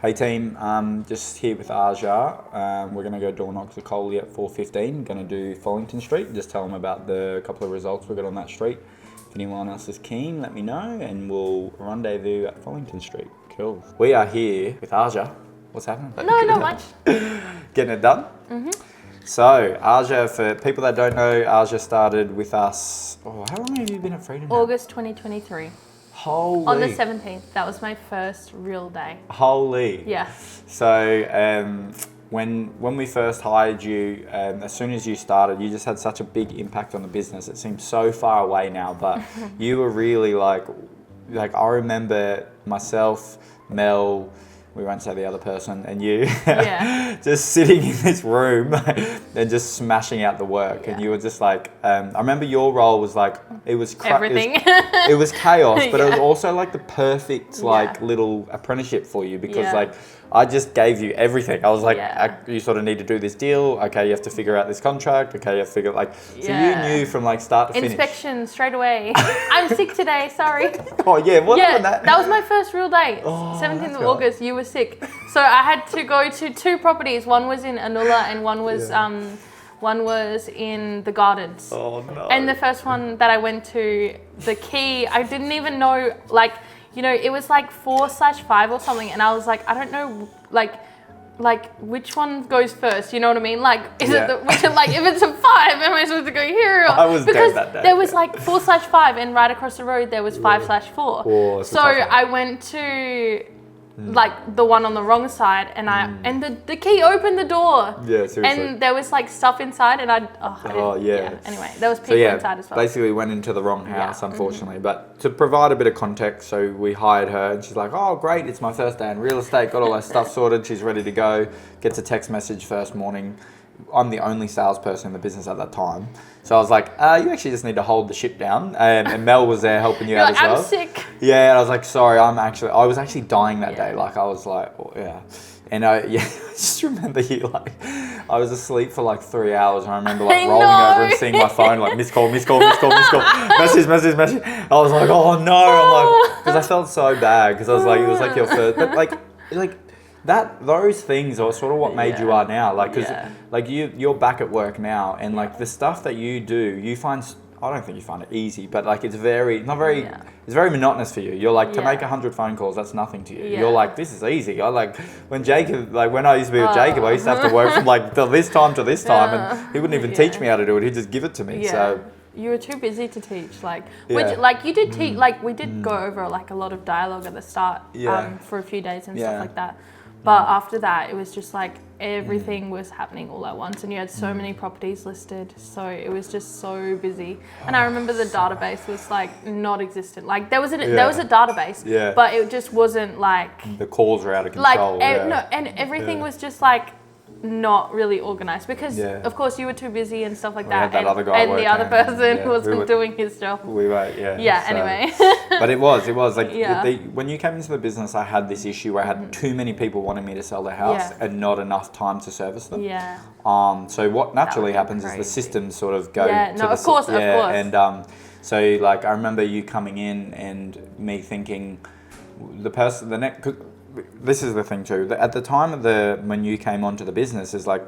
Hey team, just here with Aja. We're going to go door knock to Coley at 4:15. Going to do Follington Street. Just tell them about the couple of results we got on that street. If anyone else is keen, let me know and we'll rendezvous at Follington Street. Cool. We are here with Aja. What's happening? No, not much. Getting it done? Mm-hmm. So, Aja, for people that don't know, Aja started with us. Oh, how long have you been at Freedom now? August 2023. Holy. On the 17th. That was my first real day. Holy. Yeah. So, when we first hired you, as soon as you started, you just had such a big impact on the business. It seems so far away now, but you were really like I remember myself, Mel, we won't say the other person, and you just sitting in this room and just smashing out the work. And you were just like, I remember your role was like, it was everything. It was chaos, but it was also like the perfect little apprenticeship for you because like I just gave you everything. I was like, you sort of need to do this deal. Okay, you have to figure out this contract. Okay, you have to figure so you knew from like start to finish. Inspection straight away. I'm sick today, sorry. Oh yeah, that was my first real day. 17th of August, you were sick. So I had to go to two properties. One was in Anula and one was in the Gardens. Oh no. And the first one that I went to, the key, I didn't even know, like, you know, it was like 4/5 or something, and I was like, I don't know, like which one goes first, you know what I mean? Like, is it if it's a 5, am I supposed to go here? I was because dead that day. there was like 4/5, and right across the road there was 5/4. So I went to like the one on the wrong side, and and the key opened the door. Yeah, seriously. And there was like stuff inside, and Anyway, there was people inside as well. Basically went into the wrong house, unfortunately. But to provide a bit of context, so we hired her, and she's like, "Oh, great! It's my first day in real estate. Got all her stuff sorted. She's ready to go." Gets a text message first morning. I'm the only salesperson in the business at that time. So I was like, you actually just need to hold the ship down. And Mel was there helping you out as well. I'm sick. Yeah, and I was like, sorry, I was actually dying that day. Like, I was like, And I just remember you, like, I was asleep for like 3 hours, and I remember like rolling over and seeing my phone, like, missed call, message. I was like, oh no, I'm like, because I felt so bad, because I was like, it was like your first, but like, those things are sort of what made you are now, like, because like you're back at work now, and like the stuff that you do, you find, I don't think you find it easy, but like it's very monotonous for you. You're like, to make 100 phone calls, that's nothing to you. You're like, this is easy. I like when I used to be with Jacob, I used to have to work from like this time to this time, and he wouldn't even teach me how to do it. He'd just give it to me. So you were too busy to teach, which you did teach, like we did go over like a lot of dialogue at the start, for a few days and stuff like that. But after that, it was just like everything was happening all at once, and you had so many properties listed, so it was just so busy. And I remember the database was like not existent. Like there was a database, but it just wasn't like the calls were out of control. And everything was just like not really organized because of course you were too busy and stuff like that, that other guy and the other person wasn't doing his job. Anyway. But it was like when you came into the business, I had this issue where I had too many people wanting me to sell their house and not enough time to service them. So what naturally happens is the systems sort of go of course. And so like I remember you coming in and me thinking this is the thing too. At the time when you came onto the business, is like,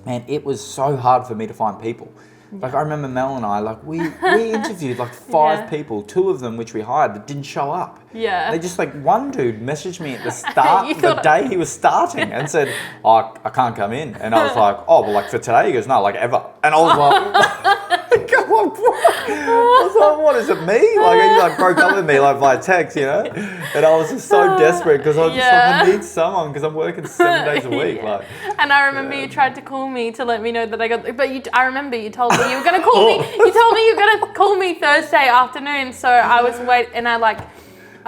man, it was so hard for me to find people. Like I remember Mel and I, like we interviewed like 5 people, 2 of them which we hired that didn't show up. They just like one dude messaged me at the start, the day he was starting, and said, "Oh, I can't come in." And I was like, "Oh, well, like for today?" He goes, "No, like ever." And I was like, "Come on, I was like, what is it, me?" Like he like broke up with me like via text, you know. And I was just so desperate because I was just like, I need someone because I'm working 7 days a week. Like. And I remember you tried to call me to let me know that I got, but I remember you told me you were gonna call me. You told me you were gonna call me Thursday afternoon, so I was waiting, and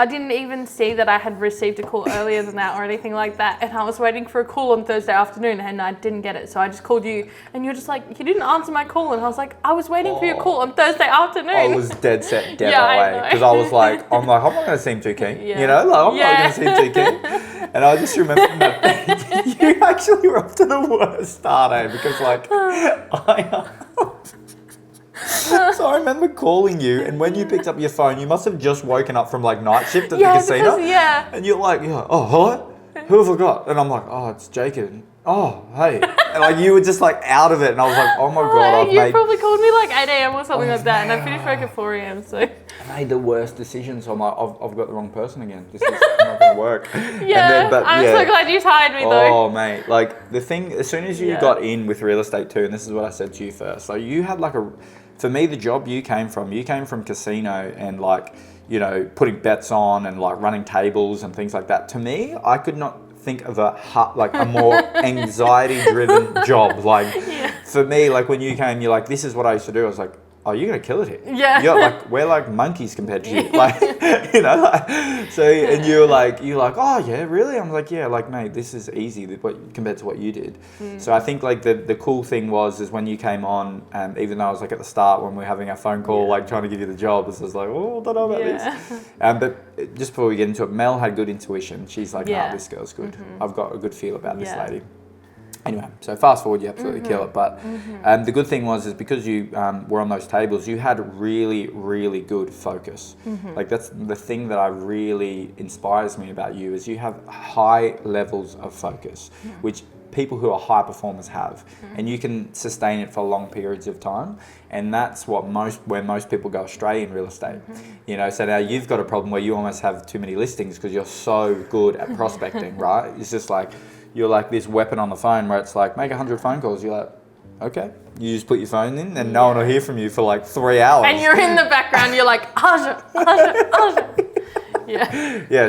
I didn't even see that I had received a call earlier than that or anything like that. And I was waiting for a call on Thursday afternoon and I didn't get it. So I just called you and you're just like, you didn't answer my call. And I was like, I was waiting for your call on Thursday afternoon. I was dead set that way. Because I was like, I'm not going to seem too keen. You know, like, I'm not going to seem too keen. And I just remember that you actually were up to the worst start, because like, so I remember calling you, and when you picked up your phone, you must have just woken up from like night shift at the casino. And you're like, oh, hello? who have I got? And I'm like, oh, it's Jacob. Oh, hey. And like you were just like out of it, and I was like, oh my God, you probably called me like 8 a.m. or something like that, and I finished work at 4 a.m. So I made the worst decision. So I'm like, I've got the wrong person again. This is not going to work. Yeah, I'm so glad you tired me though. Oh mate, like the thing, as soon as you got in with real estate too, and this is what I said to you first. So you had like for me, the job you came from casino and like, you know, putting bets on and like running tables and things like that. To me, I could not think of a more anxiety-driven job. Like for me, like when you came, you're like, this is what I used to do. I was like, oh, you're gonna kill it here. Yeah. You're like, we're like monkeys compared to you. Like, you know, like, so, and you're like, oh yeah, really? I'm like, yeah, like, mate, this is easy compared to what you did. So I think like the cool thing is when you came on, even though I was like at the start when we were having our phone call, like trying to give you the job, this was like, oh, I don't know about this. But just before we get into it, Mel had good intuition. She's like, nah, this girl's good. I've got a good feel about this lady. Anyway, so fast forward, you absolutely kill it. But the good thing is because you were on those tables, you had really, really good focus. Like that's the thing that really inspires me about you is you have high levels of focus, which people who are high performers have, and you can sustain it for long periods of time. And that's where most people go astray in real estate. You know, so now you've got a problem where you almost have too many listings because you're so good at prospecting, right? It's just like, you're like this weapon on the phone where it's like, make 100 phone calls. You're like, okay. You just put your phone in and no one will hear from you for like 3 hours. And you're in the background, you're like, Aja. Yeah. Yeah,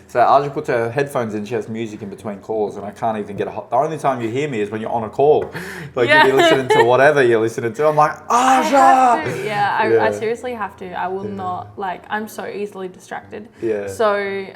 so Aja puts her headphones in, she has music in between calls, and I can't even get the only time you hear me is when you're on a call. Like you'll be listening to whatever you're listening to. I'm like, Aja! I seriously have to. I will not, like, I'm so easily distracted. Yeah. So,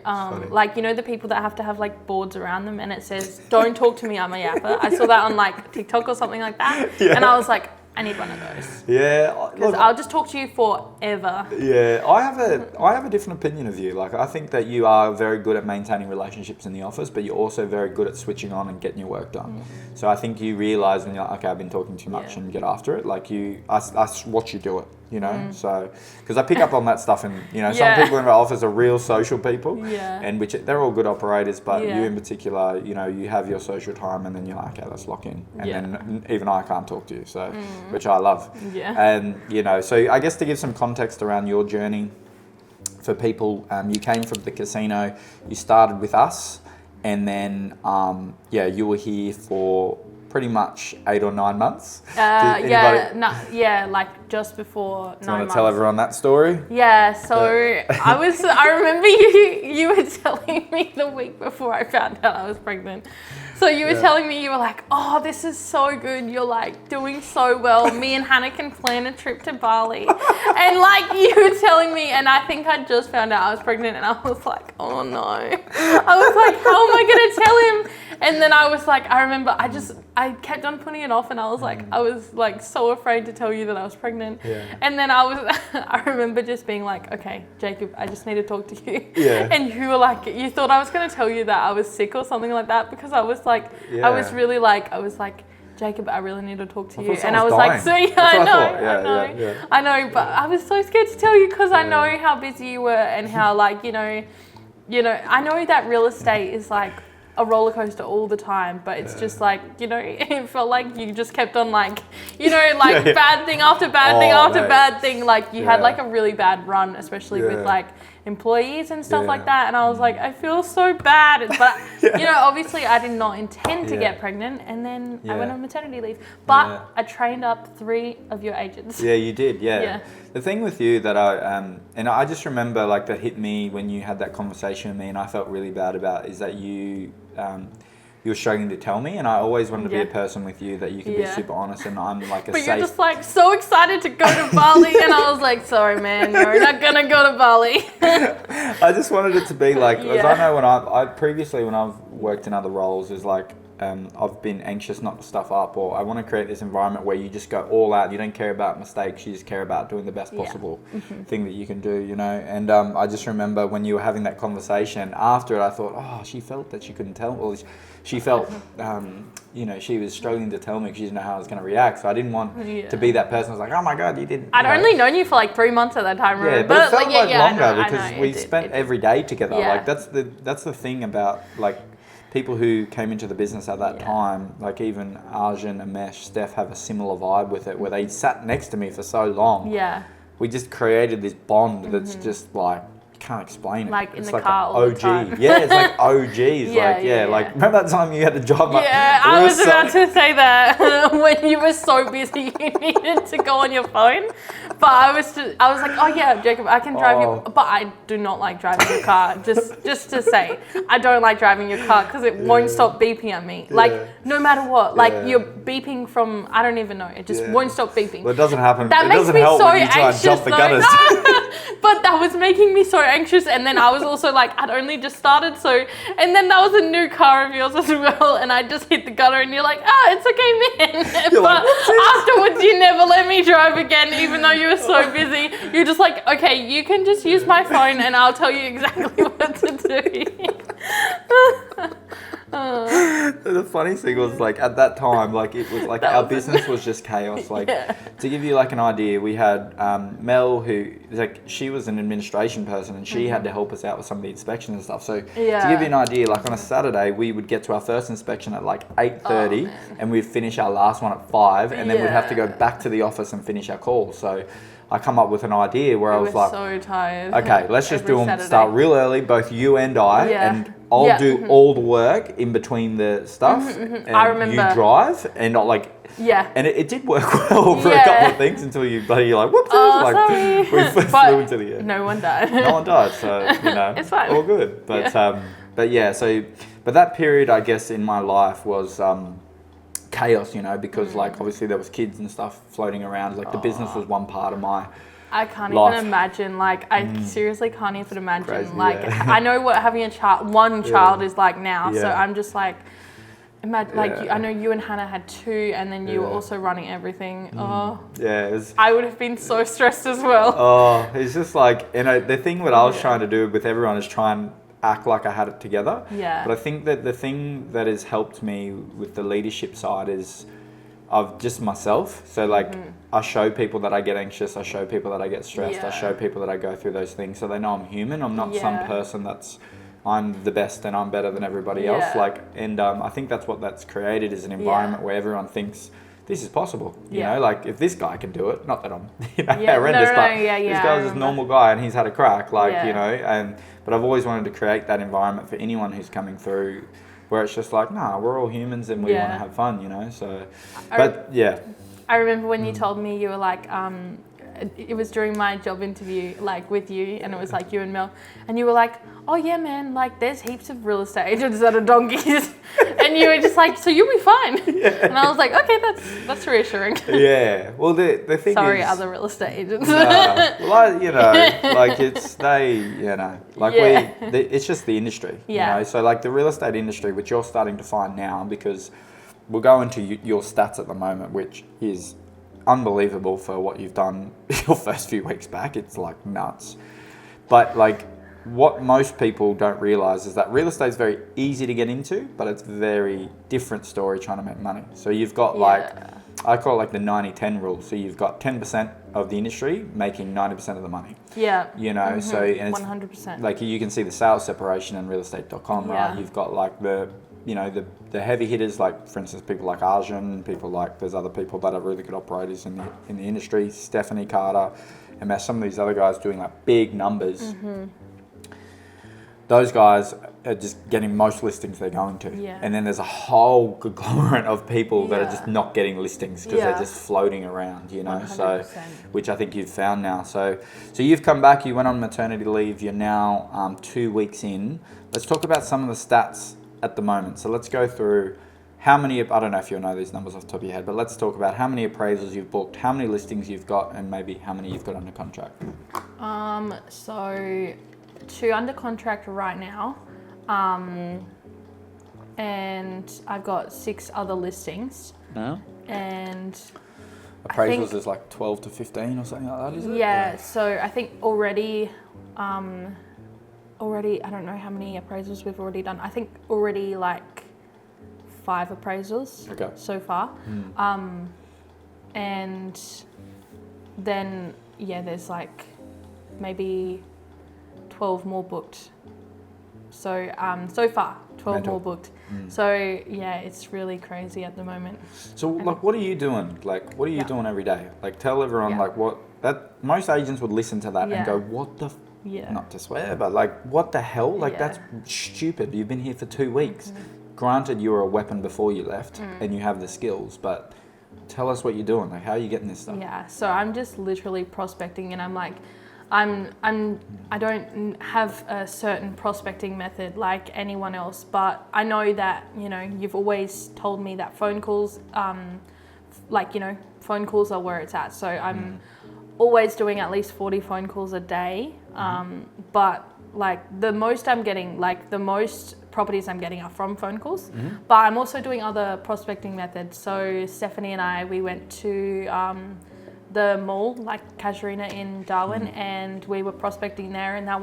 like, you know the people that have to have like boards around them and it says, don't talk to me, I'm a yapper. I saw that on like TikTok or something like that. Yeah. And I was like, I need one of those. Yeah. Because I'll just talk to you forever. Yeah, I have a different opinion of you. Like, I think that you are very good at maintaining relationships in the office, but you're also very good at switching on and getting your work done. So I think you realise when you're like, okay, I've been talking too much and get after it. Like I watch you do it. You know, so because I pick up on that stuff, and you know, some people in our office are real social people, and which they're all good operators, but you in particular, you know, you have your social time, and then you're like, okay, let's lock in, and then even I can't talk to you, so which I love, and you know, so I guess to give some context around your journey for people, you came from the casino, you started with us, and then you were here for pretty much 8 or 9 months. Like just before 9 months. Do you want to tell everyone that story? Yeah, so I remember you were telling me the week before I found out I was pregnant. So you were telling me, you were like, oh, this is so good. You're like doing so well. Me and Hannah can plan a trip to Bali. And like you were telling me, and I think I just found out I was pregnant, and I was like, oh no. I was like, how am I going to tell him? And then I was like, I remember I kept on putting it off, and I was like so afraid to tell you that I was pregnant. Yeah. And then I remember just being like, okay, Jacob, I just need to talk to you. Yeah. And you were like, you thought I was going to tell you that I was sick or something like that, because I was like, I was like, Jacob, I really need to talk to you. And I was dying. Like, so I know, but I was so scared to tell you because I know how busy you were and how like, you know, I know that real estate is like a roller coaster all the time, but it's just like, you know, it felt like you just kept on like, you know, like bad thing after bad thing after bad thing. Like you had like a really bad run, especially with like employees and stuff like that. And I was like, I feel so bad. But, you know, obviously I did not intend to get pregnant, and then I went on maternity leave. But I trained up 3 of your agents. Yeah, you did. Yeah. The thing with you that and I just remember like that hit me when you had that conversation with me, and I felt really bad about, is that you were struggling to tell me, and I always wanted to be a person with you that you could be super honest, and I'm like but you're just like so excited to go to Bali, and I was like, sorry man, you're not gonna go to Bali. I just wanted it to be like, as I know when I previously when I've worked in other roles, is like I've been anxious not to stuff up, or I want to create this environment where you just go all out. You don't care about mistakes. You just care about doing the best possible thing that you can do, you know. And I just remember when you were having that conversation after it, I thought, oh, she felt that she couldn't tell. Well, she felt, you know, she was struggling to tell me because she didn't know how I was going to react. So I didn't want to be that person. I was like, oh my God, you didn't. I'd only known you for like 3 months at that time. Yeah, but it felt like longer because we spent every day together. Like that's the thing about like people who came into the business at that time, like even Arjun, Amesh, Steph have a similar vibe with it, where they sat next to me for so long. Yeah. We just created this bond that's just like, you can't explain it. Like in it's the like car all the time. Yeah, it's like OGs. Like remember that time you had to drive? Yeah, I was about to say that when you were so busy you needed to go on your phone. But I was like, oh yeah, Jacob, I can drive you. But I do not like driving your car. Just to say, I don't like driving your car because it won't stop beeping at me. Like no matter what, like you're beeping from, I don't even know. It just won't stop beeping. Well, it doesn't happen. That it makes doesn't me help so when you try and anxious. jump the gutters. But that was making me so anxious, and then I was also like, I'd only just started, and then that was a new car of yours as well, and I just hit the gutter, and you're like, it's okay, man. You're but like, afterwards, you never let me drive again, even though you were so busy. You're just like, okay, you can just use my phone, and I'll tell you exactly what to do. The funny thing was, like, at that time, like, it was like our business was just chaos. Like, to give you like an idea, we had Mel, who like, she was an administration person, and she had to help us out with some of the inspections and stuff. So to give you an idea, like on a Saturday, we would get to our first inspection at like 8:30, and we'd finish our last one at 5, and then we'd have to go back to the office and finish our call. So I come up with an idea where I was like, so tired. Okay, let's just do them. Start real early, both you and I, and I'll do all the work in between the stuff, and I remember you drive, and not like. Yeah. And it did work well for a couple of things until you're like, whoops, sorry. We flew into the air. No one died. No one died, so it's fine. All good. But but that period, I guess, in my life was chaos, because like obviously there was kids and stuff floating around. Like the business was one part of my. I can't life. even imagine. Like I seriously can't even imagine. Crazy, like I know what having one child is like now. Yeah. So I'm just like. Imagine, I know you and Hannah had 2, and then you were also running everything. I would have been so stressed as well. It's just like, the thing that I was trying to do with everyone is try and act like I had it together. Yeah. But I think that the thing that has helped me with the leadership side is of just myself. So like, I show people that I get anxious. I show people that I get stressed. I show people that I go through those things, so they know I'm human. I'm not some person I'm the best and I'm better than everybody else. Like, and I think that's what that's created, is an environment where everyone thinks this is possible. You know, like if this guy can do it, not that I'm horrendous, but this guy's just a normal guy and he's had a crack, like, but I've always wanted to create that environment for anyone who's coming through, where it's just like, nah, we're all humans and we want to have fun, so, I remember when you told me, you were like, it was during my job interview, like with you, and it was like you and Mel, and you were like, oh yeah, man, like there's heaps of real estate agents that are donkeys, and you were just like, so you'll be fine. And I was like, okay, that's reassuring. Well, the thing Sorry, is, other real estate agents. like it's it's just the industry. So like the real estate industry, which you're starting to find now, because we'll go into your stats at the moment, which is unbelievable for what you've done your first few weeks back. It's like nuts. But like, what most people don't realize is that real estate is very easy to get into, but it's a very different story trying to make money. So you've got I call it like the 90-10 rule. So you've got 10% of the industry making 90% of the money. So, and it's 100%. like, you can see the sales separation in realestate.com, right? You've got like the heavy hitters, like for instance, people like Arjun, there's other people that are really good operators in the industry, Stephanie Carter, and some of these other guys doing like big numbers. Those guys are just getting most listings they're going to. And then there's a whole conglomerate of people that are just not getting listings because they're just floating around, 100%. So, which I think you've found now. So you've come back, you went on maternity leave, you're now 2 weeks in. Let's talk about some of the stats at the moment. So let's go through how many, I don't know if you'll know these numbers off the top of your head, but let's talk about how many appraisals you've booked, how many listings you've got, and maybe how many you've got under contract. So 2 under contract right now, and I've got 6 other listings. And appraisals is like 12 to 15 or something like that, is it? Yeah, so I think already, I don't know how many appraisals we've already done. I think already like 5 appraisals so far. And then, there's like maybe 12 more booked. So, so far, 12 more booked. So yeah, it's really crazy at the moment. So like, what are you doing? Like, what are you doing every day? Like, tell everyone like what that most agents would listen to that and go, what the not to swear, but like, what the hell? Like, that's stupid. You've been here for 2 weeks. Granted, you were a weapon before you left and you have the skills, but tell us what you're doing. Like, how are you getting this stuff? Yeah, so I'm just literally prospecting, and I'm like, I don't have a certain prospecting method like anyone else, but I know that, you know, you've always told me that phone calls, like, you know, phone calls are where it's at. So I'm always doing at least 40 phone calls a day. But like the most properties I'm getting are from phone calls, but I'm also doing other prospecting methods. So Stephanie and I, we went to the mall, like Casuarina in Darwin, and we were prospecting there. And that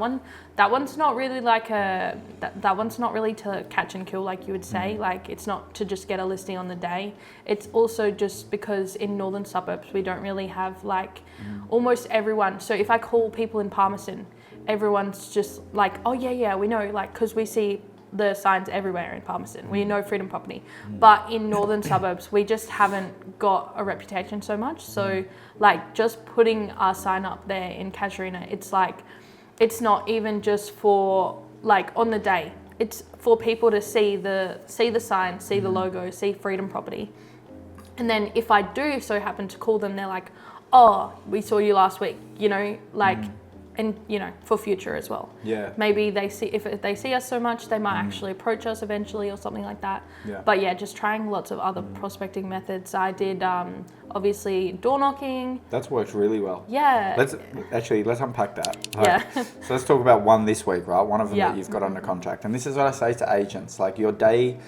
one's not really like that one's not really to catch and kill, like you would say. Like, it's not to just get a listing on the day. It's also just because in northern suburbs we don't really have like almost everyone. So if I call people in Palmerston, everyone's just like, oh yeah, we know, like, because we see the signs everywhere in Palmerston. We know Freedom Property. But in northern suburbs, we just haven't got a reputation so much. So like, just putting our sign up there in Casuarina, it's like, it's not even just for like on the day. It's for people to see the sign, see the logo, see Freedom Property. And then if I do so happen to call them, they're like, oh, we saw you last week, you know, like, and you know, for future as well. Yeah. Maybe if they see us so much, they might actually approach us eventually or something like that. Yeah. But yeah, just trying lots of other prospecting methods. I did obviously door knocking. That's worked really well. Yeah. Let's unpack that. Like, so let's talk about one this week, right? One of them that you've got under contract. And this is what I say to agents, like, your day,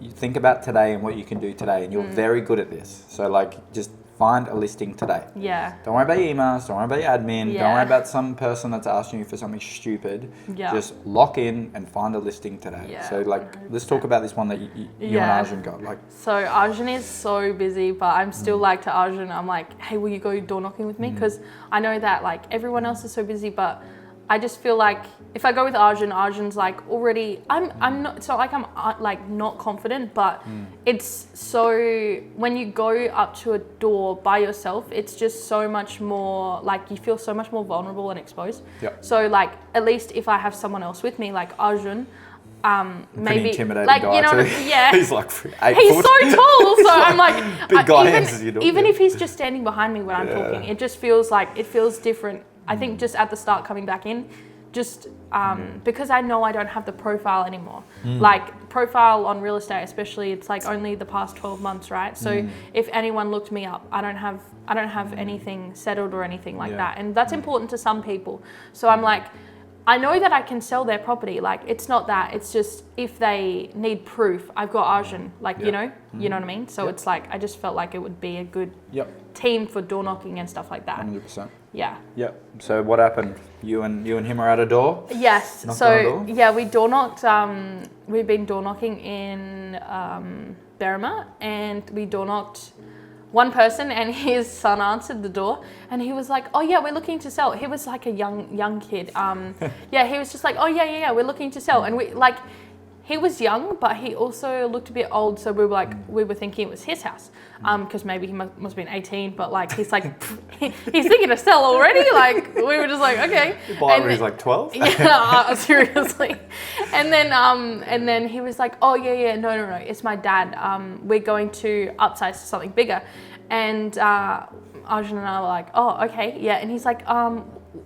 you think about today and what you can do today, and you're very good at this. So like, just find a listing today. Yeah. Don't worry about your emails. Don't worry about your admin. Don't worry about some person that's asking you for something stupid. Yeah. Just lock in and find a listing today. Yeah. So like, 100%. Let's talk about this one that you and Arjun got. Like, so Arjun is so busy, but I'm still like to Arjun, I'm like, hey, will you go door knocking with me? Because I know that like everyone else is so busy, but I just feel like if I go with Arjun's like already, I'm not, it's not like I'm like not confident, but it's so, when you go up to a door by yourself, it's just so much more, like you feel so much more vulnerable and exposed. Yep. So like, at least if I have someone else with me, like Arjun, maybe intimidating like, guy, you know, yeah, he's like 8 he's foot. so tall, so I'm like, big guy, even if he's just standing behind me when I'm talking, it just feels like, it feels different. I think just at the start coming back in, just because I know I don't have the profile anymore. Like, profile on real estate especially, it's like only the past 12 months, right? So if anyone looked me up, I don't have anything settled or anything like that, and that's important to some people. So I'm like, I know that I can sell their property. Like, it's not that, it's just if they need proof, I've got Arjun, like, you know what I mean? So it's like, I just felt like it would be a good team for door knocking and stuff like that. 100%. Yeah. Yeah. So what happened? You and him are at a door? Yes. So yeah, we door knocked. We've been door knocking in Berrima, and we door knocked one person, and his son answered the door, and he was like, "Oh yeah, we're looking to sell." He was like a young kid. Yeah, he was just like, "Oh yeah, we're looking to sell," and we like. He was young, but he also looked a bit old, so we were like, we were thinking it was his house, because maybe he must have been 18, but like he's like, he's thinking to sell already. Like, we were just like, okay. When he's like 12. Yeah, seriously. And then he was like, oh yeah, no, it's my dad. We're going to upsize to something bigger, and Arjun and I were like, oh okay, yeah, and he's like,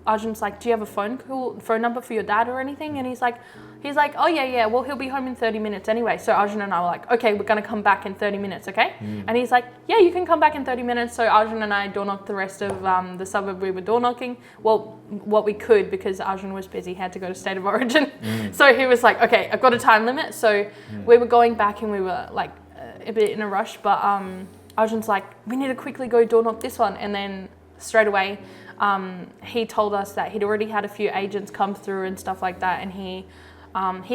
Arjun's like, do you have a phone number for your dad or anything? And he's like, oh yeah, well, he'll be home in 30 minutes anyway. So Arjun and I were like, okay, we're going to come back in 30 minutes, okay? And he's like, yeah, you can come back in 30 minutes. So Arjun and I door knocked the rest of the suburb we were door knocking. Well, what we could, because Arjun was busy, had to go to State of Origin. So he was like, okay, I've got a time limit. So we were going back, and we were like a bit in a rush, but Arjun's like, we need to quickly go door knock this one. And then straight away, he told us that he'd already had a few agents come through and stuff like that, and he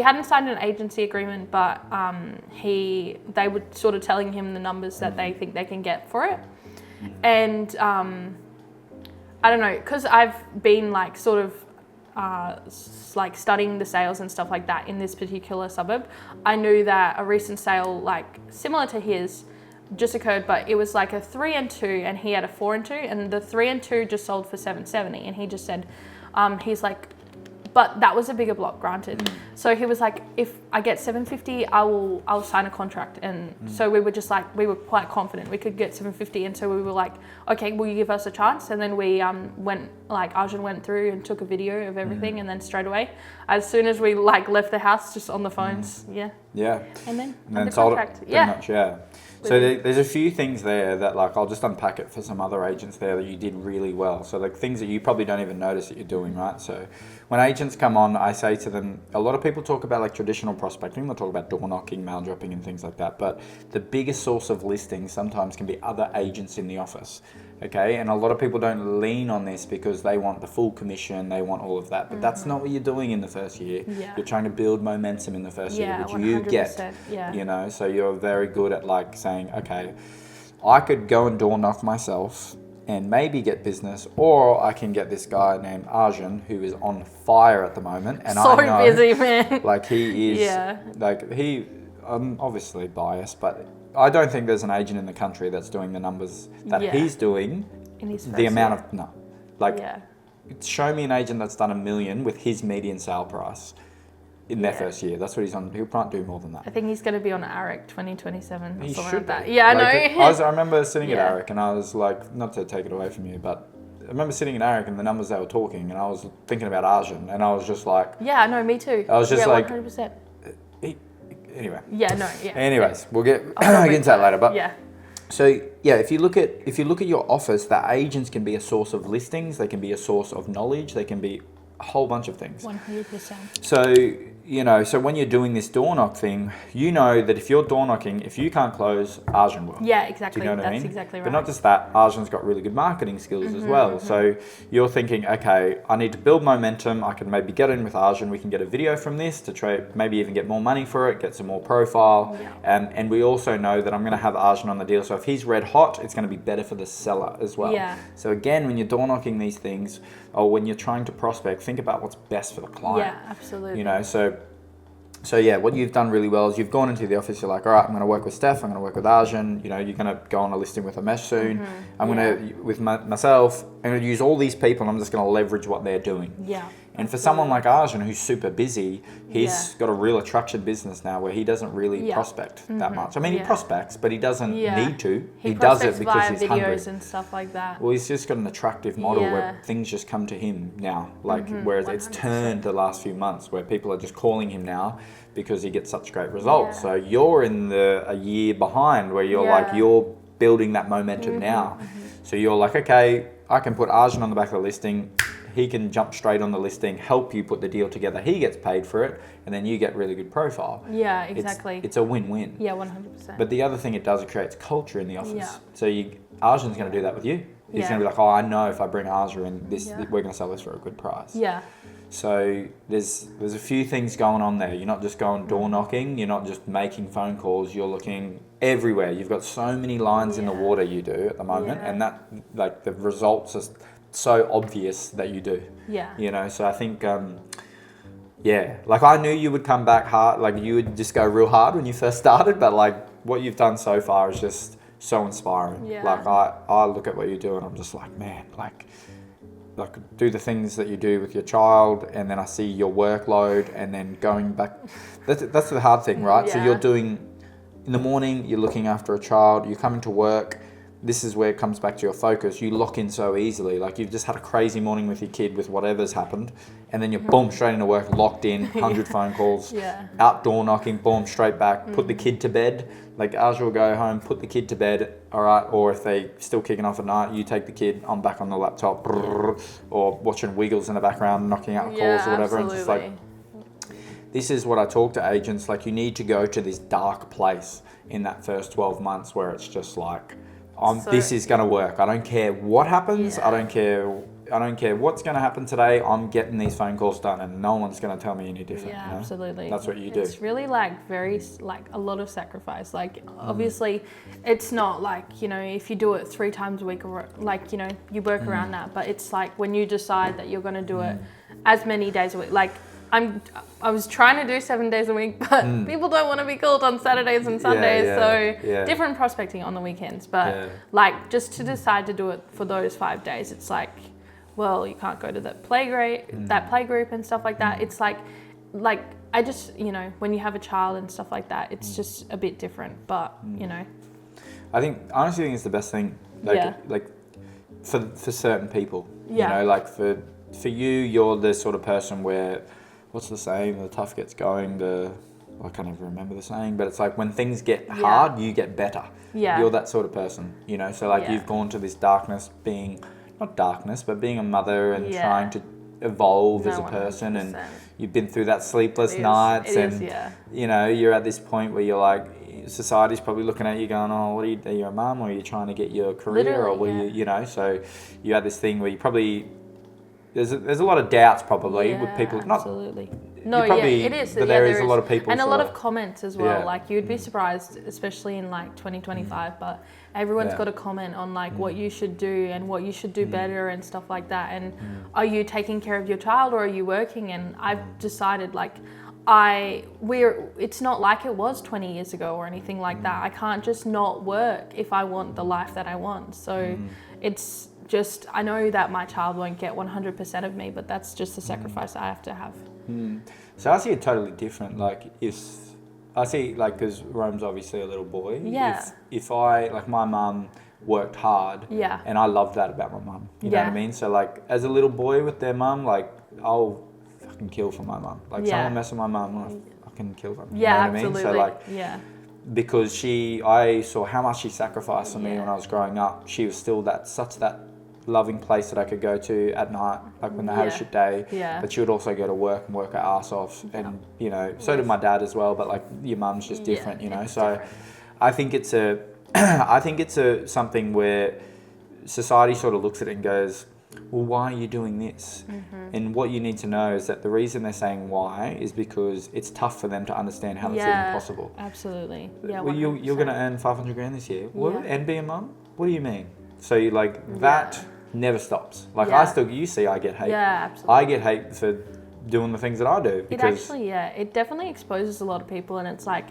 hadn't signed an agency agreement, but they were sort of telling him the numbers that they think they can get for it. And I don't know, because I've been like sort of like studying the sales and stuff like that in this particular suburb, I knew that a recent sale like similar to his just occurred, but it was like a 3 and 2 and he had a 4 and 2, and the 3 and 2 just sold for $770, and he just said, he's like, but that was a bigger block, granted. So he was like, if I get $750, I'll sign a contract. And so we were just like, we were quite confident we could get $750, and so we were like, okay, will you give us a chance? And then we Arjun went through and took a video of everything, and then straight away, as soon as we like left the house, just on the phones, yeah, and then sold contract. it, much, So there's a few things there that like I'll just unpack it for some other agents there that you did really well. So like things that you probably don't even notice that you're doing, right? So when agents come on, I say to them, a lot of people talk about like traditional prospecting. They'll talk about door knocking, mail dropping and things like that. But the biggest source of listings sometimes can be other agents in the office. Okay, and a lot of people don't lean on this because they want the full commission, they want all of that, but that's not what you're doing in the first year. You're trying to build momentum in the first year, which 100%, you get, you know, so you're very good at like saying, okay, I could go and door knock myself and maybe get business, or I can get this guy named Arjun who is on fire at the moment, and so I know, busy, man. like he is, like I'm obviously biased, but I don't think there's an agent in the country that's doing the numbers that he's doing. In his first amount of show me an agent that's done $1 million with his median sale price in their first year. That's what he's on. He'll probably do more than that. I think he's going to be on ARIC 2027 or he something should like that. be. Yeah, I like, know. I remember sitting at ARIC and I was like, not to take it away from you, but I remember sitting at ARIC and the numbers they were talking, and I was thinking about Arjun, and I was just like, yeah, no, me too. I was just like, 100%. Anyway. Anyways, we'll get into that later. But yeah. So yeah, if you look at your office, the agents can be a source of listings. They can be a source of knowledge. They can be a whole bunch of things. 100%. So you know, so when you're doing this door knock thing, you know that if you're door knocking, if you can't close, Arjun will. Yeah, exactly. Do you know what I mean? That's exactly right. But not just that, Arjun's got really good marketing skills as well. So you're thinking, okay, I need to build momentum. I can maybe get in with Arjun. We can get a video from this to try, maybe even get more money for it, get some more profile. Yeah. And we also know that I'm going to have Arjun on the deal. So if he's red hot, it's going to be better for the seller as well. Yeah. So again, when you're door knocking these things, or when you're trying to prospect, think about what's best for the client. Yeah, absolutely. You know, so yeah, what you've done really well is you've gone into the office, you're like, all right, I'm going to work with Steph, I'm going to work with Arjun, you know, you're going to go on a listing with Amesh soon. I'm going to, with myself, I'm going to use all these people and I'm just going to leverage what they're doing. Yeah. And for someone like Arjun, who's super busy, he's got a real attraction business now where he doesn't really prospect that much. I mean, he prospects, but he doesn't need to. He does it because he's hungry. Videos and stuff like that. Well, he's just got an attractive model where things just come to him now. Like, whereas 100%. It's turned the last few months where people are just calling him now because he gets such great results. So you're in a year behind where you're like, you're building that momentum now. So you're like, okay, I can put Arjun on the back of the listing. He can jump straight on the listing, help you put the deal together. He gets paid for it, and then you get really good profile. Yeah, exactly. It's a win-win. Yeah, 100%. But the other thing it does, it creates culture in the office. Yeah. So Arjun's going to do that with you. He's going to be like, oh, I know if I bring Arjun in, we're going to sell this for a good price. Yeah. So there's a few things going on there. You're not just going door knocking. You're not just making phone calls. You're looking everywhere. You've got so many lines in the water you do at the moment, and that like the results are so obvious that you do. Yeah. You know, so I think, like I knew you would come back hard, like you would just go real hard when you first started, but like what you've done so far is just so inspiring. Yeah. Like I look at what you do and I'm just like, man, like do the things that you do with your child, and then I see your workload, and then going back, that's the hard thing, right? Yeah. So you're doing, in the morning, you're looking after a child, you're coming to work, this is where it comes back to your focus. You lock in so easily. Like you've just had a crazy morning with your kid with whatever's happened, and then you're boom, straight into work, locked in, 100 phone calls, outdoor knocking, boom, straight back, put the kid to bed. Like Arjun will go home, put the kid to bed, all right, or if they still kicking off at night, you take the kid, I'm back on the laptop, or watching Wiggles in the background, knocking out calls or whatever. Absolutely. And it's just like, this is what I talk to agents, like you need to go to this dark place in that first 12 months where it's just like, this is going to work. I don't care what happens. I don't care what's going to happen today. I'm getting these phone calls done, and no one's going to tell me any different. Yeah, you know? absolutely. That's what you do. It's really like a lot of sacrifice. Like obviously, it's not like, you know, if you do it 3 times a week or like, you know, you work around that. But it's like when you decide that you're going to do it as many days a week. Like I was trying to do 7 days a week, but people don't want to be called on Saturdays and Sundays. So different prospecting on the weekends. But like just to decide to do it for those 5 days, it's like, well, you can't go to that play group and stuff like that. It's like I just, you know, when you have a child and stuff like that, it's just a bit different. But you know, I honestly think it's the best thing. Like for certain people, you know, like for you, you're the sort of person where, what's the saying? The tough gets going. I can't even remember the saying, but it's like when things get hard, you get better. Yeah. You're that sort of person, you know. So like you've gone to this darkness, not darkness, but being a mother and trying to evolve as a person, 100%. And you've been through that sleepless nights, you know, you're at this point where you're like, society's probably looking at you going, oh, what are you a mum, or are you trying to get your career? Literally, or what you know, so you had this thing where you probably, there's a lot of doubts probably with people. Absolutely. It is. But there is a lot of people. And a lot of comments as well. Like you'd be surprised, especially in like 2025, but everyone's got a comment on like what you should do and what you should do better and stuff like that. And are you taking care of your child or are you working? And I've decided like, it's not like it was 20 years ago or anything like that. I can't just not work if I want the life that I want. So it's just, I know that my child won't get 100% of me, but that's just the sacrifice I have to have. So I see it totally different. Like I see, like, because Rome's obviously a little boy. Yeah. If I, like, my mum worked hard. Yeah. And I love that about my mum. You know what I mean? So like as a little boy with their mum, like I'll fucking kill for my mum. Like someone mess with my mum, I fucking kill them. You know what absolutely. I mean? So like, because I saw how much she sacrificed for me when I was growing up. She was still such that loving place that I could go to at night, like when they had a shit day. Yeah. But she would also go to work and work her ass off, and you know, so did my dad as well. But like your mum's just different, you know. So different. I think it's something where society sort of looks at it and goes, well, why are you doing this? And what you need to know is that the reason they're saying why is because it's tough for them to understand how that's even possible. Absolutely. Yeah. Well, you're going to earn 500 grand this year. And be a mum? What do you mean? So you like that never stops. Like you see, I get hate. Yeah, absolutely. I get hate for doing the things that I do. Because it definitely exposes a lot of people, and it's like,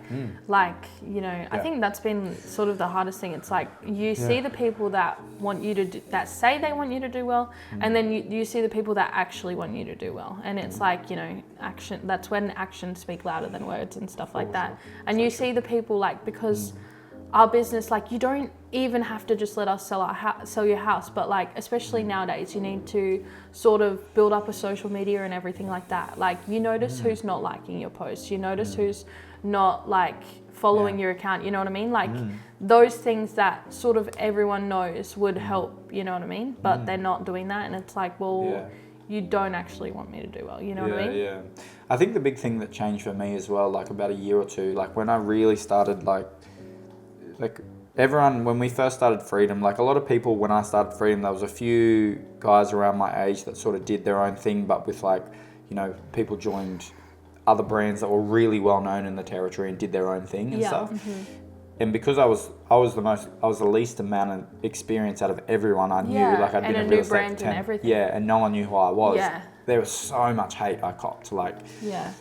you know, I think that's been sort of the hardest thing. It's like you see the people that want you to do, that say they want you to do well, and then you see the people that actually want you to do well, and it's like, you know, action. That's when actions speak louder than words and stuff like that. And you see the people like, because our business, like, you don't even have to just let us sell your house, but like, especially nowadays, you need to sort of build up a social media and everything like that. Like, you notice who's not liking your posts, you notice who's not like following your account, you know what I mean? Like those things that sort of everyone knows would help, you know what I mean? But they're not doing that, and it's like, well, you don't actually want me to do well, you know what I mean? Yeah. I think the big thing that changed for me as well, like about a year or two, like when I really started like everyone, when we first started Freedom, like a lot of people, when I started Freedom, there was a few guys around my age that sort of did their own thing, but with like, you know, people joined other brands that were really well known in the territory and did their own thing and stuff. And because I was the least amount of experience out of everyone I knew, like I'd been in real estate for 10, and everything. And no one knew who I was. There was so much hate I copped. Like,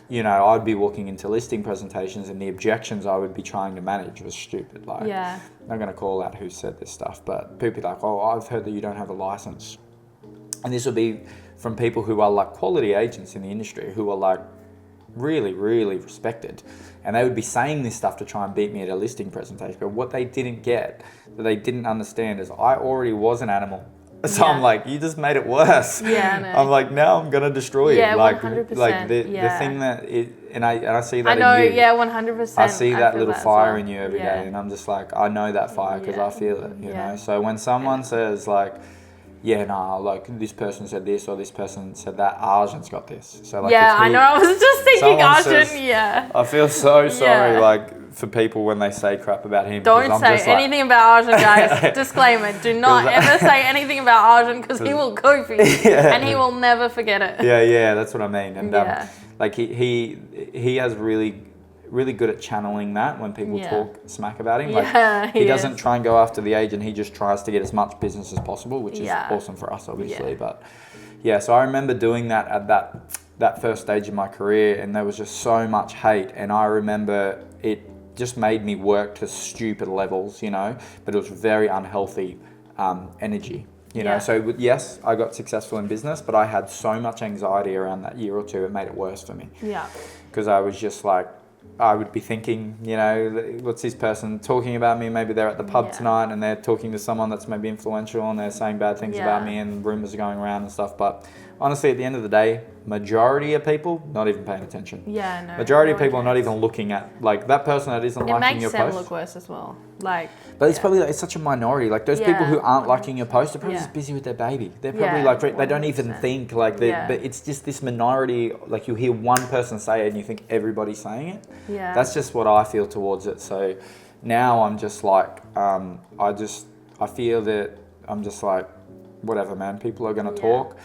you know, I'd be walking into listing presentations and the objections I would be trying to manage was stupid. Like, I'm not going to call out who said this stuff, but people like, oh, I've heard that you don't have a license. And this will be from people who are like quality agents in the industry, who are like really, really respected. And they would be saying this stuff to try and beat me at a listing presentation. But what they didn't get, that they didn't understand, is I already was an animal. So I'm like, you just made it worse. I'm like, now I'm gonna destroy you. Like, 100%. Like the thing that and I see that. I know, in you. 100%. I see that little fire in you every day, and I'm just like, I know that fire because I feel it. You know. So when someone says like, like this person said this or this person said that, Arjun's got this. So like, I know. I was just thinking Arjun. I feel so sorry, like, for people when they say crap about him. Don't say anything about Arjun, guys. Disclaimer: do not ever say anything about Arjun, because he will go for you, and he will never forget it. That's what I mean. And like he has really good at channeling that when people talk smack about him. Like he doesn't try and go after the agent. He just tries to get as much business as possible, which is awesome for us, obviously. But yeah, so I remember doing that at that first stage of my career, and there was just so much hate, and I remember it just made me work to stupid levels, you know, but it was very unhealthy energy, you know. So yes, I got successful in business, but I had so much anxiety around that year or two, it made it worse for me. Yeah. Because I was just like, I would be thinking, you know, what's this person talking about me? Maybe they're at the pub tonight and they're talking to someone that's maybe influential and they're saying bad things about me and rumors are going around and stuff. But honestly, at the end of the day, majority of people not even paying attention. Yeah, no. Majority of people are not even looking at, like, that person that isn't liking your post. It makes them look worse as well. Like, but it's probably, it's such a minority. Like, those people who aren't liking your post are probably just busy with their baby. They're probably like, they don't even think, like, but it's just this minority. Like, you hear one person say it and you think everybody's saying it. Yeah. That's just what I feel towards it. So now I'm just like, I feel that I'm just like, whatever, man. People are going to talk.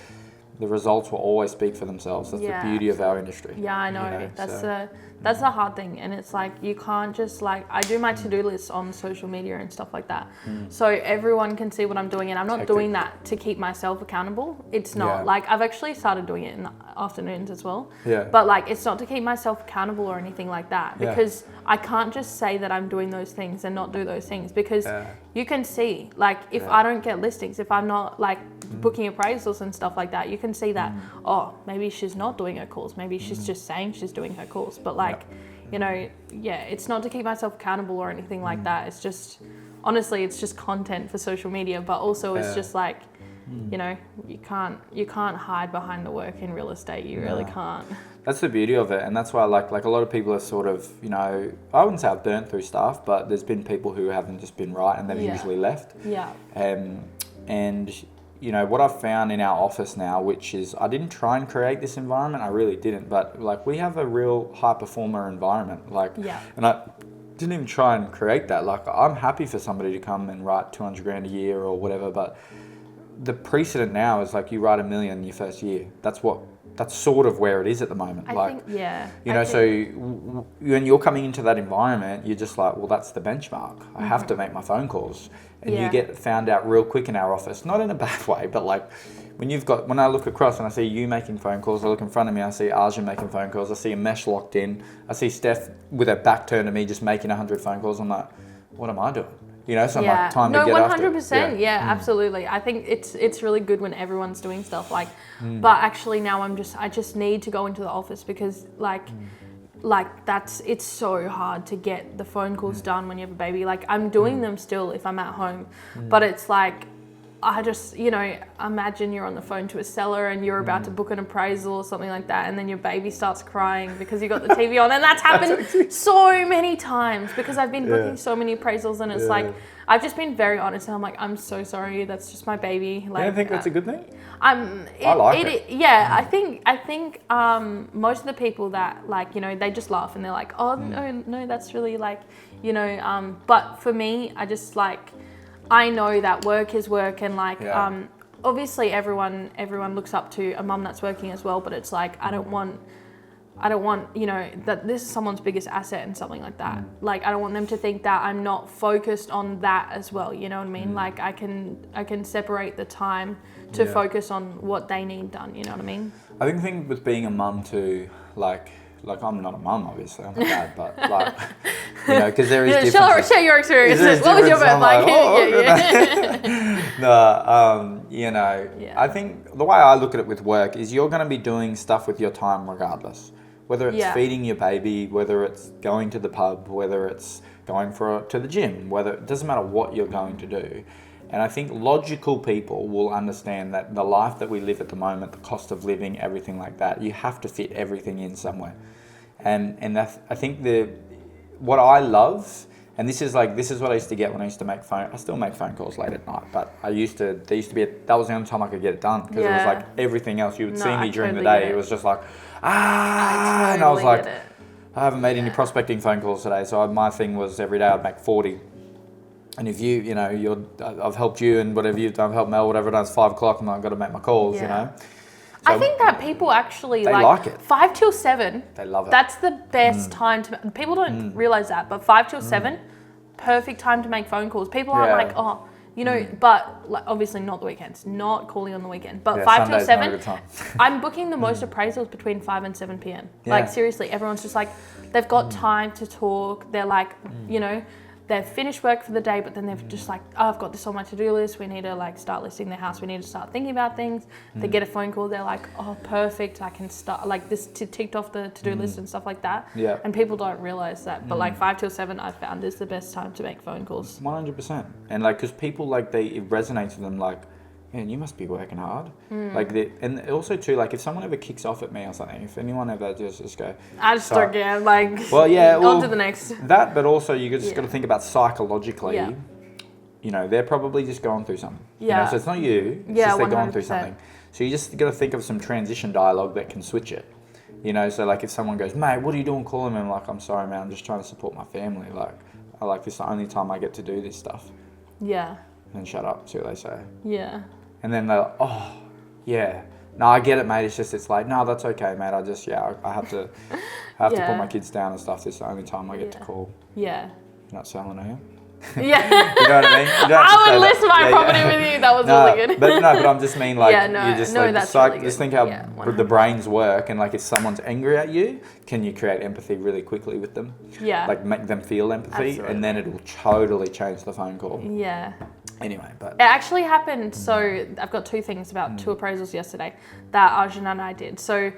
The results will always speak for themselves. That's the beauty of our industry. Yeah, I know. You know, that's the hard thing. And it's like, you can't just like, I do my to-do lists on social media and stuff like that. So everyone can see what I'm doing, and I'm not doing that to keep myself accountable. It's not like, I've actually started doing it in the afternoons as well. Yeah. But like, it's not to keep myself accountable or anything like that, because I can't just say that I'm doing those things and not do those things, because you can see, like, if I don't get listings, if I'm not like booking appraisals and stuff like that, you can see that, oh, maybe she's not doing her calls. Maybe she's just saying she's doing her calls. But like, you know, it's not to keep myself accountable or anything like that. It's just, honestly, it's just content for social media. But also it's just like, you know, you can't hide behind the work in real estate. You really can't. That's the beauty of it. And that's why like a lot of people are sort of, you know, I wouldn't say I've burnt through stuff, but there's been people who haven't just been right and they've usually left. Yeah. And you know, what I've found in our office now, which is, I didn't try and create this environment, I really didn't, but like, we have a real high performer environment, like, and I didn't even try and create that. Like, I'm happy for somebody to come and write 200 grand a year or whatever, but the precedent now is like, you write $1 million in your first year. That's sort of where it is at the moment. You know, so when you're coming into that environment, you're just like, well, that's the benchmark. I have to make my phone calls. And you get found out real quick in our office, not in a bad way, but like, when I look across and I see you making phone calls, I look in front of me, I see Arjun making phone calls, I see a mesh locked in, I see Steph with her back turned to me just making 100 phone calls. I'm like, what am I doing? You know, so I'm like, time to get after it. 100%. Yeah, absolutely. I think it's really good when everyone's doing stuff like, but actually now I just need to go into the office, because like it's so hard to get the phone calls done when you have a baby. Like, I'm doing them still if I'm at home, but it's like, I just, you know, imagine you're on the phone to a seller and you're about to book an appraisal or something like that, and then your baby starts crying because you got the TV on, and that's happened so many times, because I've been booking so many appraisals, and it's like, I've just been very honest, and I'm like, I'm so sorry, that's just my baby. Like, you don't think that's a good thing? I like it. Yeah, I think most of the people that, like, you know, they just laugh and they're like, oh no, that's really like, you know, but for me, I just like, I know that work is work, and like, obviously everyone looks up to a mum that's working as well, but it's like, I don't want, you know, that this is someone's biggest asset and something like that. Like, I don't want them to think that I'm not focused on that as well. You know what I mean? Like, I can separate the time to focus on what they need done. You know what I mean? I think the thing with being a mum too, like I'm not a mum, obviously, I'm a dad, but like, you know, because there is differences. Share your experiences. What was your birth like? No, you know, I think the way I look at it with work is, you're going to be doing stuff with your time regardless. Whether it's feeding your baby, whether it's going to the pub, whether it's going to the gym, it doesn't matter what you're going to do. And I think logical people will understand that the life that we live at the moment, the cost of living, everything like that, you have to fit everything in somewhere. And I think what I love, and this is what I used to get when I used to make phone. I still make phone calls late at night, but that was the only time I could get it done, because it was like everything else. You would see me during the day. It was just like, and I was like, I haven't made any prospecting phone calls today. So my thing was, every day I'd make 40. And if you know, I've helped you and whatever you've done, I've helped Mel, whatever it is, 5 o'clock, and I've got to make my calls, you know. So I think that people actually like it. 5 till 7. They love it. That's the best time to. People don't realize that, but 5 till 7, perfect time to make phone calls. People aren't like, oh, You know, but like, obviously not the weekends, not calling on the weekend, but 5 till Sunday's 7, not a good time. I'm booking the most appraisals between 5 and 7 p.m. Like seriously, everyone's just like, they've got time to talk. They're like, you know, they've finished work for the day, but then they've just like, oh, I've got this on my to-do list. We need to like start listing the house. We need to start thinking about things. They get a phone call. They're like, oh, perfect. I can start like this ticked off the to-do list and stuff like that. Yeah. And people don't realize that. But like 5 till 7, I found is the best time to make phone calls. 100%. And like, because people like, it resonates with them like, man, you must be working hard. Like, and also too, like if someone ever kicks off at me or something, if anyone ever just go, I just don't get like, well, yeah, on to the next. That, but also you just got to think about psychologically, Yeah. you know, they're probably just going through something. Yeah. You know? So it's not you, it's just they're going through something. So you just got to think of some transition dialogue that can switch it. You know, so like if someone goes, mate, what are you doing calling me? I'm like, I'm sorry, man, I'm just trying to support my family. Like, this is the only time I get to do this stuff. Yeah. And shut up, see what they say. Yeah. And then they're like, oh, yeah. No, I get it, mate. It's just, it's like, no, that's okay, mate. I just, I have to put my kids down and stuff. This is the only time I get to call. Yeah. You're not selling, are you? Yeah. You know what I mean? You don't have to I say would list that. my property with you. That was really good. but I'm just mean like, you just like, that's really really just good. think how the brains work, and like if someone's angry at you, can you create empathy really quickly with them? Yeah. Like make them feel empathy, Absolutely. and then it will totally change the phone call. Yeah. Anyway, but it actually happened. So I've got two things about two appraisals yesterday that Arjun and I did. So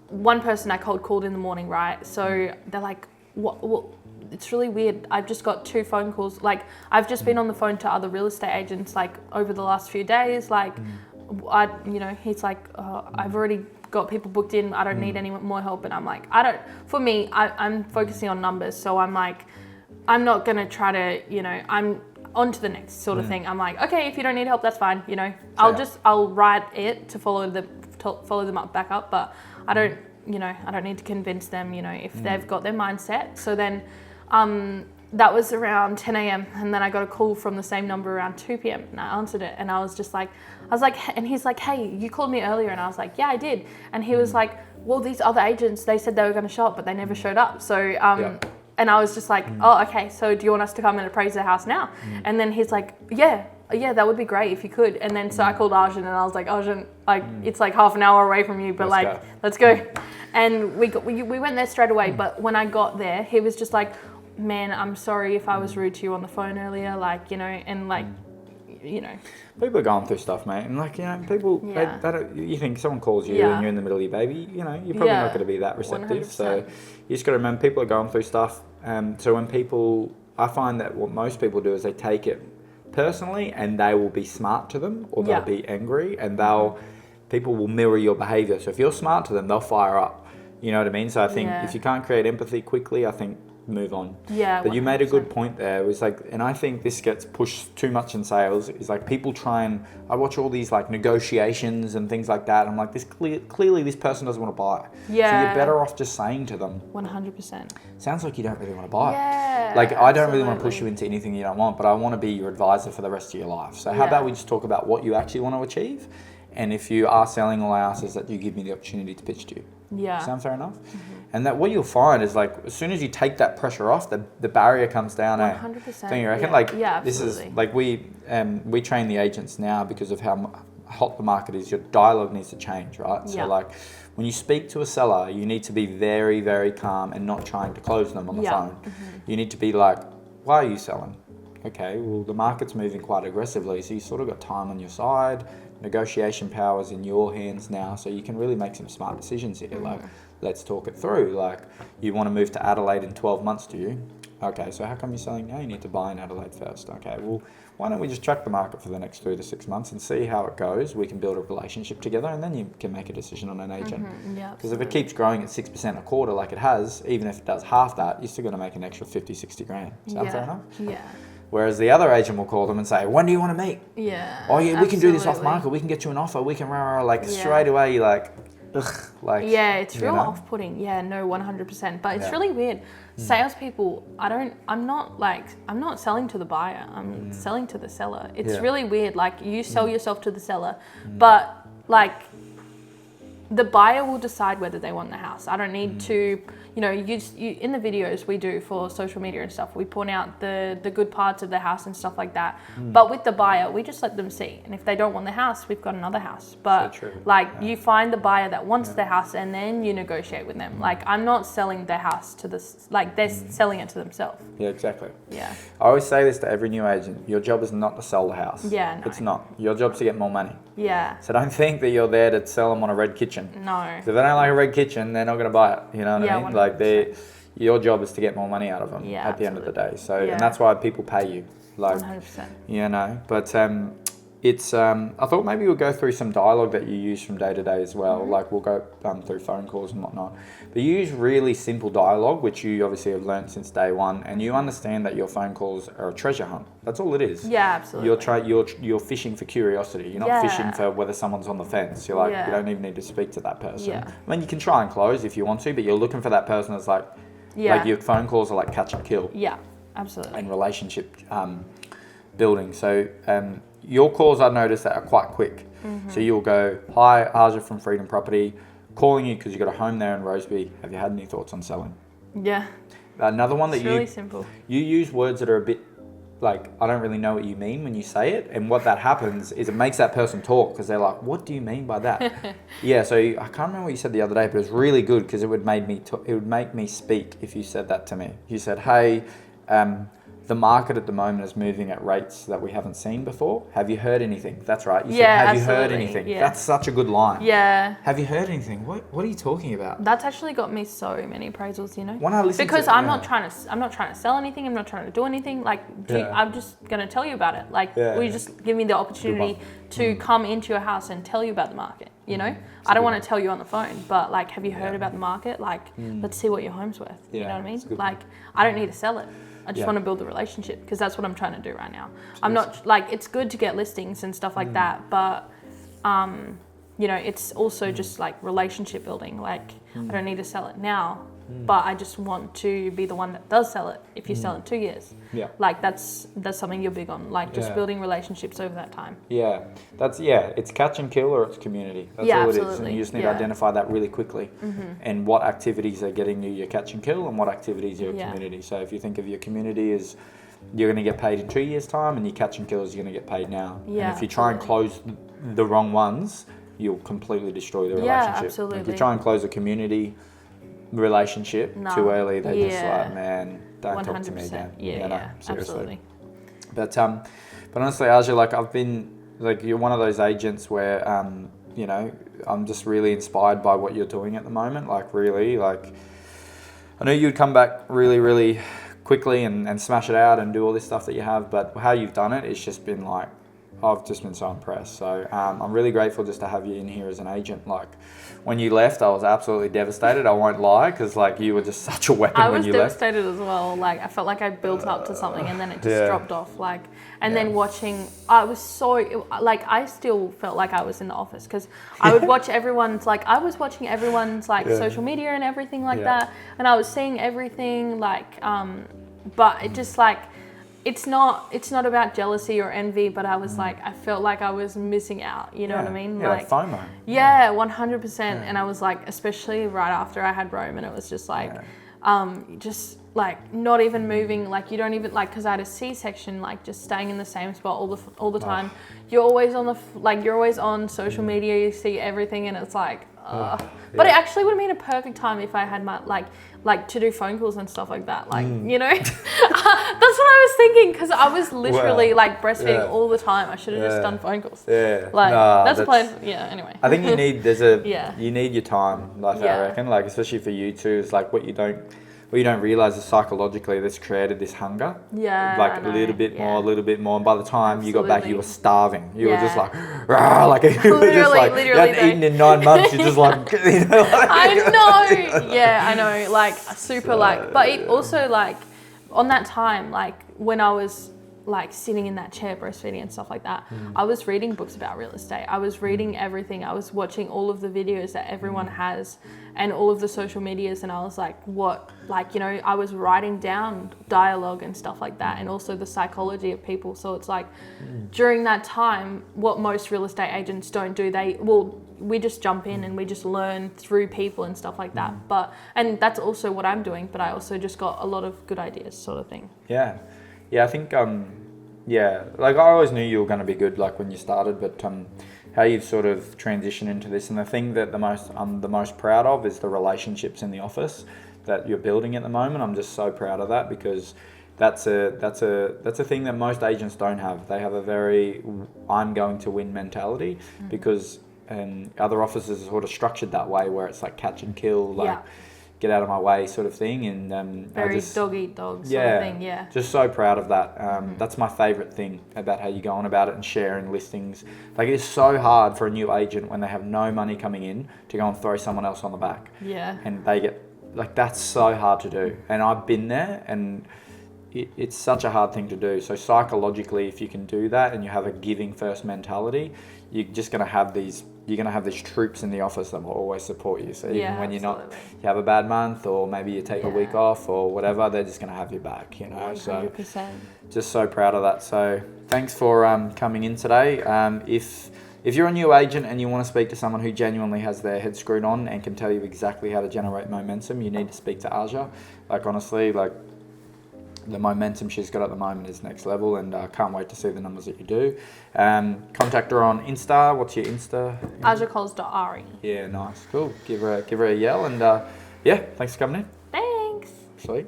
one person I called in the morning, right? So they're like, what? It's really weird. I've just got 2 phone calls. Like I've just been on the phone to other real estate agents like over the last few days. Like he's like, I've already got people booked in. I don't need any more help. And I'm like, I'm focusing on numbers. So I'm like, I'm not going to try to, I'm on to the next sort of thing. I'm like, okay, if you don't need help, that's fine. I'll write it to follow them up back up. But I don't need to convince them, if they've got their mindset. So then, that was around 10 a.m. and then I got a call from the same number around 2 p.m. and I answered it and I was like, and he's like, hey, you called me earlier, and I was like, yeah, I did. And he was like, well, these other agents, they said they were going to show up, but they never showed up. So, and I was just like, oh, okay, so do you want us to come and appraise the house now? And then he's like, yeah, that would be great if you could. And then so I called Arjun and I was like, Arjun, like it's like half an hour away from you, but let's go. And we went there straight away. But when I got there, he was just like, man, I'm sorry if I was rude to you on the phone earlier, people are going through stuff, mate, and people, you think someone calls you and you're in the middle of your baby, you're probably not going to be that receptive. 100%. So you just got to remember people are going through stuff. So when I find that what most people do is they take it personally and they will be smart to them, or they'll be angry, and people will mirror your behavior. So if you're smart to them, they'll fire up. You know what I mean? So I think if you can't create empathy quickly, I think move on. Yeah. But 100%. You made a good point there. It was like, and I think this gets pushed too much in sales. Is like people I watch all these like negotiations and things like that. I'm like, clearly this person doesn't want to buy. Yeah. So you're better off just saying to them. 100%. Sounds like you don't really want to buy. Yeah. Like I don't really want to push you into anything you don't want, but I want to be your advisor for the rest of your life. So how about we just talk about what you actually want to achieve? And if you are selling, all I ask is that you give me the opportunity to pitch to you. Yeah. Sound fair enough? Mm-hmm. And that what you'll find is like, as soon as you take that pressure off, the barrier comes down. 100%. Don't you reckon? This is like we train the agents now because of how hot the market is. Your dialogue needs to change, right? So like when you speak to a seller, you need to be very, very calm and not trying to close them on the phone. Mm-hmm. You need to be like, why are you selling? Okay, well, the market's moving quite aggressively, so you sort of got time on your side. Negotiation power's in your hands now, so you can really make some smart decisions here. Mm-hmm. Like, let's talk it through. Like, you want to move to Adelaide in 12 months, do you? Okay, so how come you're selling now? You need to buy in Adelaide first. Okay, well, why don't we just track the market for the next 3 to 6 months and see how it goes? We can build a relationship together, and then you can make a decision on an agent. Mm-hmm. Yeah, because if it keeps growing at 6% a quarter like it has, even if it does half that, you're still going to make an extra 50, 60 grand. Sound fair enough? Yeah. Whereas the other agent will call them and say, when do you want to meet? Yeah. Oh yeah, we can do this off market. We can get you an offer. We can straight away. You're like, ugh, like. Yeah, it's real off-putting. Yeah, no, 100%. But it's really weird. Salespeople, I'm not selling to the buyer. I'm selling to the seller. It's really weird. Like you sell yourself to the seller, but like the buyer will decide whether they want the house. I don't need to, you know, you in the videos we do for social media and stuff, we point out the good parts of the house and stuff like that. But with the buyer, we just let them see. And if they don't want the house, we've got another house. But So true. like you find the buyer that wants the house and then you negotiate with them. Like I'm not selling their house to this, like they're selling it to themselves. Yeah, exactly. Yeah. I always say this to every new agent. Your job is not to sell the house. Yeah, no. It's not. Your job's to get more money. Yeah. So don't think that you're there to sell them on a red kitchen. No. If they don't like a red kitchen, they're not going to buy it. You know what I mean? 100%. Like your job is to get more money out of them Yeah, at the end of the day. So, Yeah. and that's why people pay you. Like, 100%. you know, but it's, I thought maybe we'll go through some dialogue that you use from day to day as well. Like we'll go through phone calls and whatnot. But you use really simple dialogue, which you obviously have learned since day one, and you understand that your phone calls are a treasure hunt. That's all it is. Yeah, absolutely. You're fishing for curiosity. You're not Yeah. fishing for whether someone's on the fence. You're like, Yeah. you don't even need to speak to that person. Yeah. I mean, you can try and close if you want to, but you're looking for that person that's like, Yeah. your phone calls are like catch and kill. Yeah, absolutely. And relationship building. So your calls, I noticed, that are quite quick. So you'll go, hi, Aja from Freedom Property, calling you because you've got a home there in Roseby. Have you had any thoughts on selling? Yeah. Another one that It's really simple. you use words that are a bit like, I don't really know what you mean when you say it. And what that happens is it makes that person talk because they're like, what do you mean by that? Yeah, so I can't remember what you said the other day, but it was really good because it would make me speak if you said that to me. You said, hey, the market at the moment is moving at rates that we haven't seen before. Have you heard anything? That's right. You said, have you heard anything? Yeah. That's such a good line. Yeah. Have you heard anything? What are you talking about? That's actually got me so many appraisals, you know. When I listen because to, I'm not trying to sell anything. I'm not trying to do anything. Like, I'm just gonna tell you about it. Like, will you just give me the opportunity to come into your house and tell you about the market? You know, I don't want to tell you on the phone, but like, have you heard about the market? Like, let's see what your home's worth. You know what I mean? Like, I don't need to sell it. I just want to build the relationship because that's what I'm trying to do right now. I'm not like, it's good to get listings and stuff like that, but you know, it's also just like relationship building. Like, I don't need to sell it now, but I just want to be the one that does sell it if you sell in 2 years. Yeah. Like that's something you're big on, like just building relationships over that time. Yeah, it's catch and kill or it's community. That's all it is. And you just need to identify that really quickly and what activities are getting you your catch and kill and what activities are your community. So if you think of your community as you're going to get paid in 2 years' time and your catch and kill is you're going to get paid now. Yeah, and if you try and close the wrong ones, you'll completely destroy the relationship. Yeah, absolutely. If you try and close a community relationship too early, they're just like, man, don't talk to me again. Yeah, seriously. But honestly, Aja, like I've been, like you're one of those agents where, you know, I'm just really inspired by what you're doing at the moment. Like really, like I knew you'd come back really, really quickly and smash it out and do all this stuff that you have, but how you've done it, it's just been like, I've just been so impressed. So I'm really grateful just to have you in here as an agent. Like when you left, I was absolutely devastated. I won't lie, because like you were just such a weapon when you left. I was devastated as well. Like I felt like I built up to something and then it just dropped off. Like, and then watching, I was so like I still felt like I was in the office because I would watch everyone's like I was watching everyone's like social media and everything like that, and I was seeing everything like, but it just like. It's not about jealousy or envy, but I was like, I felt like I was missing out. You know what I mean? Yeah, like FOMO. Yeah, 100%. And I was like, especially right after I had Rome, and it was just like, just like not even moving. Like you don't even like, because I had a C-section, like just staying in the same spot all the time. You're always on you're always on social media. You see everything, and it's like, But it actually would have been a perfect time if I had my like to do phone calls and stuff like that. Like, you know, that's what I was thinking, because I was literally like breastfeeding all the time. I should have just done phone calls. Yeah. Like that's a plan. Yeah. Anyway. I think you need you need your time. Like I reckon, like especially for you too, it's like what you don't realize is psychologically this created this hunger. Yeah. Like a little bit more. And by the time you got back, you were starving. You were just like, rah, like you were just like, you hadn't eaten in 9 months. You're just like, you know, like, I know. Yeah, I know. Like super like, but it also like on that time, like when I was like sitting in that chair breastfeeding and stuff like that, I was reading books about real estate. I was reading everything. I was watching all of the videos that everyone has and all of the social medias, and I was like, what, like, you know, I was writing down dialogue and stuff like that, and also the psychology of people. So it's like during that time, what most real estate agents don't do, we just jump in and we just learn through people and stuff like that. And that's also what I'm doing, but I also just got a lot of good ideas, sort of thing. Yeah. I think like I always knew you were going to be good, like when you started, but how you've sort of transitioned into this, and the thing that I'm the most proud of is the relationships in the office that you're building at the moment. I'm just so proud of that, because that's a thing that most agents don't have. They have a very I'm going to win mentality, because other offices are sort of structured that way, where it's like catch and kill, like get out of my way sort of thing. And very dog eat dog sort of thing. Yeah, just so proud of that. That's my favorite thing about how you go on about it and sharing listings. Like, it is so hard for a new agent when they have no money coming in to go and throw someone else on the back. Yeah, and they get like, that's so hard to do, and I've been there, and it's such a hard thing to do. So psychologically, if you can do that and you have a giving first mentality, you're just going to have these troops in the office that will always support you. So even when you have a bad month, or maybe you take a week off or whatever, they're just going to have your back, 100%. So just so proud of that. So thanks for coming in today. If you're a new agent and you want to speak to someone who genuinely has their head screwed on and can tell you exactly how to generate momentum, you need to speak to Aja. Like, honestly, like, the momentum she's got at the moment is next level, and I can't wait to see the numbers that you do. Contact her on Insta. What's your Insta? ajacoles.re. Yeah, nice. Cool. Give her a yell, and thanks for coming in. Thanks. Sweet.